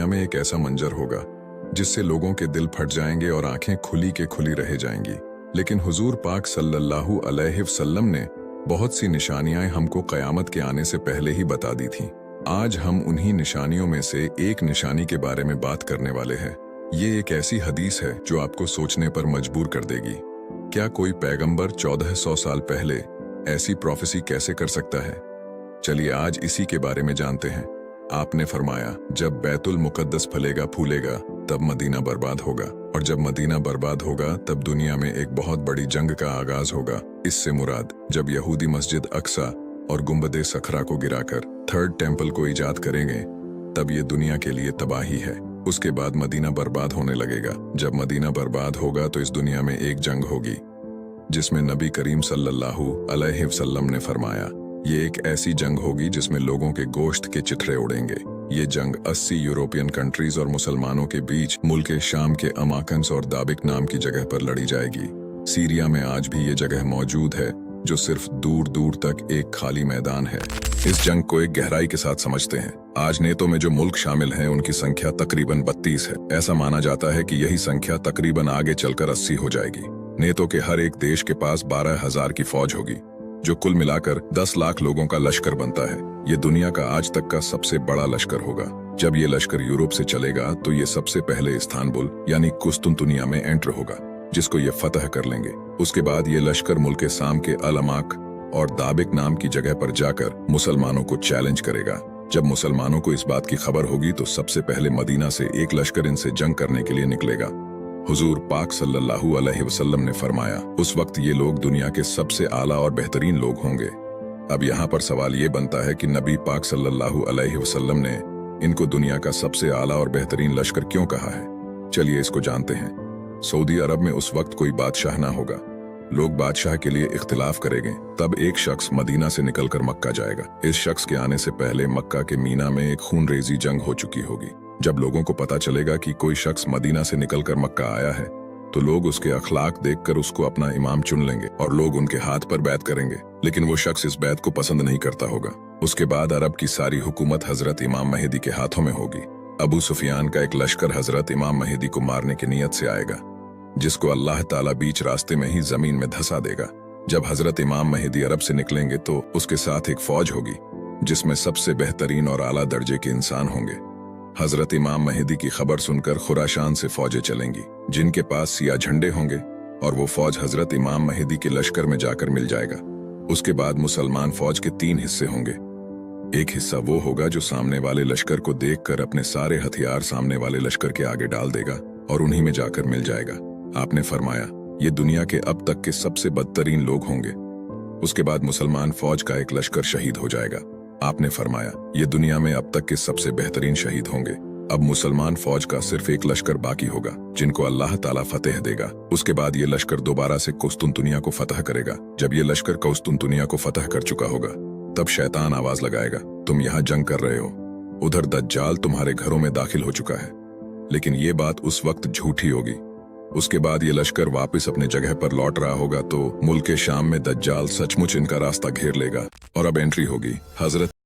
दुनिया में एक ऐसा मंजर होगा जिससे लोगों के दिल फट जाएंगे और आंखें खुली के खुली रह जाएंगी। लेकिन हुजूर पाक सल्लल्लाहु अलैहि वसल्लम ने बहुत सी निशानियां हमको क़यामत के आने से पहले ही बता दी थीं। आज हम उन्हीं निशानियों में से एक निशानी के बारे में बात करने वाले हैं। ये एक ऐसी हदीस है जो आपको सोचने पर मजबूर कर देगी। क्या कोई पैगंबर 1400 साल पहले ऐसी प्रोफेसी कैसे कर सकता है? चलिए आज इसी के बारे में जानते हैं। आपने फरमाया, जब बैतुल मुकद्दस फलेगा फूलेगा तब मदीना बर्बाद होगा, और जब मदीना बर्बाद होगा तब दुनिया में एक बहुत बड़ी जंग का आगाज होगा। इससे मुराद जब यहूदी मस्जिद अक्सा और गुंबदे सखरा को गिराकर थर्ड टेम्पल को ईजाद करेंगे तब ये दुनिया के लिए तबाही है। उसके बाद मदीना बर्बाद होने लगेगा। जब मदीना बर्बाद होगा तो इस दुनिया में एक जंग होगी जिसमें नबी करीम सल्लल्लाहु अलैहि वसल्लम ने फरमाया, ये एक ऐसी जंग होगी जिसमें लोगों के गोश्त के चिथड़े उड़ेंगे। ये जंग 80 यूरोपियन कंट्रीज और मुसलमानों के बीच मुल्क शाम के अमाकंस और दाबिक नाम की जगह पर लड़ी जाएगी। सीरिया में आज भी ये जगह मौजूद है जो सिर्फ दूर दूर तक एक खाली मैदान है। इस जंग को एक गहराई के साथ समझते हैं। आज नेतो में जो मुल्क शामिल हैं उनकी संख्या तकरीबन 32 है। ऐसा माना जाता है कि यही संख्या तकरीबन आगे चलकर 80 हो जाएगी। नेतो के हर एक देश के पास 12,000 की फौज होगी जो कुल मिलाकर 10 लाख लोगों का लश्कर बनता है। ये दुनिया का आज तक का सबसे बड़ा लश्कर होगा। जब ये लश्कर यूरोप से चलेगा तो ये सबसे पहले इस्तांबुल यानी कुस्तुनतुनिया में एंटर होगा, जिसको ये फतह कर लेंगे। उसके बाद ये लश्कर मुल्क शाम के अल-अमाक और दाबिक नाम की जगह पर जाकर मुसलमानों को चैलेंज करेगा। जब मुसलमानों को इस बात की खबर होगी तो सबसे पहले मदीना से एक लश्कर इनसे जंग करने के लिए निकलेगा। हुजूर पाक सल्लल्लाहु अलैहि वसल्लम ने फरमाया, उस वक्त ये लोग दुनिया के सबसे आला और बेहतरीन लोग होंगे। अब यहाँ पर सवाल ये बनता है कि नबी पाक सल्लल्लाहु अलैहि वसल्लम ने इनको दुनिया का सबसे आला और बेहतरीन लश्कर क्यों कहा है? चलिए इसको जानते हैं। सऊदी अरब में उस वक्त कोई बादशाह ना होगा। लोग बादशाह के लिए इख्तिलाफ करेंगे। तब एक शख्स मदीना से निकलकर मक्का जाएगा। इस शख्स के आने से पहले मक्का के मीना में एक खूनरेजी जंग हो चुकी होगी। जब लोगों को पता चलेगा कि कोई शख्स मदीना से निकलकर मक्का आया है तो लोग उसके अखलाक देखकर उसको अपना इमाम चुन लेंगे और लोग उनके हाथ पर बैत करेंगे। लेकिन वो शख्स इस बैत को पसंद नहीं करता होगा। उसके बाद अरब की सारी हुकूमत हजरत इमाम महदी के हाथों में होगी। अबू सुफियान का एक लश्कर हजरत इमाम महदी को मारने की नीयत से आएगा, जिसको अल्लाह ताला बीच रास्ते में ही जमीन में धंसा देगा। जब हजरत इमाम महदी अरब से निकलेंगे तो उसके साथ एक फौज होगी जिसमें सबसे बेहतरीन और आला दर्जे के इंसान होंगे। हजरत इमाम महदी की खबर सुनकर खुराशान से फौजें चलेंगी जिनके पास सिया झंडे होंगे, और वो फौज हजरत इमाम महदी के लश्कर में जाकर मिल जाएगा। उसके बाद मुसलमान फौज के 3 हिस्से होंगे। एक हिस्सा वो होगा जो सामने वाले लश्कर को देखकर अपने सारे हथियार सामने वाले लश्कर के आगे डाल देगा और उन्हीं में जाकर मिल जाएगा। आपने फरमाया, ये दुनिया के अब तक के सबसे बदतरीन लोग होंगे। उसके बाद मुसलमान फौज का एक लश्कर शहीद हो जाएगा। आपने फरमाया, ये दुनिया में अब तक के सबसे बेहतरीन शहीद होंगे। अब मुसलमान फौज का सिर्फ एक लश्कर बाकी होगा जिनको अल्लाह ताला फतेह देगा। उसके बाद ये लश्कर दोबारा से कुस्तुनतुनिया को फतह करेगा। जब ये लश्कर कुस्तुनतुनिया को फतह कर चुका होगा तब शैतान आवाज लगाएगा, तुम यहाँ जंग कर रहे हो, उधर दज्जाल तुम्हारे घरों में दाखिल हो चुका है। लेकिन ये बात उस वक्त झूठी होगी। उसके बाद ये लश्कर वापस अपने जगह पर लौट रहा होगा तो मुल्क शाम में दज्जाल सचमुच इनका रास्ता घेर लेगा और अब एंट्री होगी हजरत